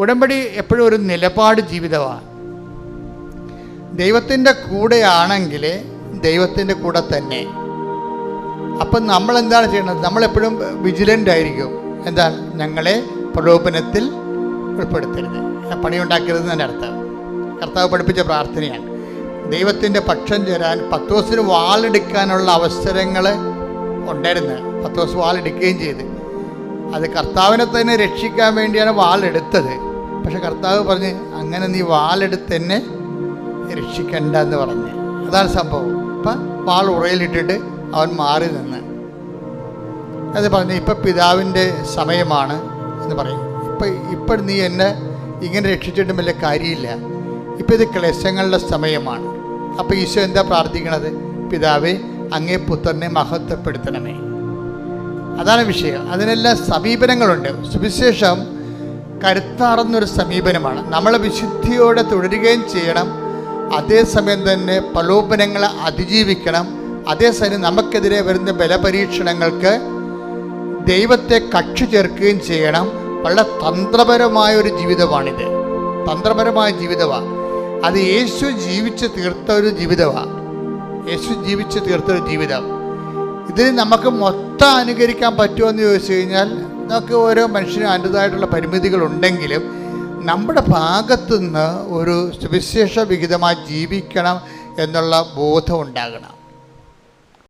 ഉടമ്പടി എപ്പോഴും ഒരു നിലപാട് ജീവിതമാണ്. ദൈവത്തിൻ്റെ കൂടെയാണെങ്കിൽ ദൈവത്തിൻ്റെ കൂടെ തന്നെ. അപ്പം നമ്മളെന്താണ് ചെയ്യേണ്ടത്? നമ്മളെപ്പോഴും വിജിലൻ്റ് ആയിരിക്കും. എന്താണ്? ഞങ്ങളെ പ്രലോഭനത്തിൽ ഉൾപ്പെടുത്തരുത്, പണിയുണ്ടാക്കരുത് എന്നതിൻ്റെ അർത്ഥം. കർത്താവ് പഠിപ്പിച്ച പ്രാർത്ഥനയാണ്. ദൈവത്തിൻ്റെ പക്ഷം ചേരാൻ പത്രോസിന് വാളെടുക്കാനുള്ള അവസരങ്ങൾ ഉണ്ടായിരുന്നു. പത്രോസ് വാളെടുക്കുകയും ചെയ്ത്. അത് കർത്താവിനെ തന്നെ രക്ഷിക്കാൻ വേണ്ടിയാണ് വാളെടുത്തത്. പക്ഷെ കർത്താവ് പറഞ്ഞ് അങ്ങനെ നീ വാളെടുത്ത് എന്നെ രക്ഷിക്കണ്ട എന്ന് പറഞ്ഞ്. അതാണ് സംഭവം. അപ്പം വാൾ ഉറയിലിട്ടിട്ട് അവൻ മാറി നിന്ന് അത് പറഞ്ഞ് ഇപ്പം പിതാവിൻ്റെ സമയമാണ് എന്ന് പറയും. ഇപ്പം നീ എന്നെ ഇങ്ങനെ രക്ഷിച്ചിട്ടും വലിയ കാര്യമില്ല, ഇപ്പം ഇത് ക്ലേശങ്ങളുടെ സമയമാണ്. അപ്പം ഈശോ എന്താ പ്രാർത്ഥിക്കണത്? പിതാവേ, അങ്ങേ പുത്രനെ മഹത്വപ്പെടുത്തണമേ. അതാണ് വിഷയം. അതിനെല്ലാം സമീപനങ്ങളുണ്ട്. സുവിശേഷം കരുത്താർന്നൊരു സമീപനമാണ്. നമ്മളെ വിശുദ്ധിയോടെ തുടരുകയും ചെയ്യണം, അതേസമയം തന്നെ പ്രലോഭനങ്ങളെ അതിജീവിക്കണം. അതേസമയം നമുക്കെതിരെ വരുന്ന ബലപരീക്ഷണങ്ങൾക്ക് ദൈവത്തെ കക്ഷി ചേർക്കുകയും ചെയ്യണം. വളരെ തന്ത്രപരമായൊരു ജീവിതമാണിത്. തന്ത്രപരമായ ജീവിതമാണ് അത്. യേശു ജീവിച്ച് തീർത്ത ഒരു ജീവിതമാണ്. ജീവിതം. ഇതിന് നമുക്ക് മൊത്തം അനുകരിക്കാൻ പറ്റുമോ എന്ന് ചോദിച്ചു കഴിഞ്ഞാൽ നമുക്ക് ഓരോ മനുഷ്യനും അതിൻ്റെതായിട്ടുള്ള പരിമിതികളുണ്ടെങ്കിലും നമ്മുടെ ഭാഗത്തുനിന്ന് ഒരു സുവിശേഷ വിഹിതമായി ജീവിക്കണം എന്നുള്ള ബോധം ഉണ്ടാകണം.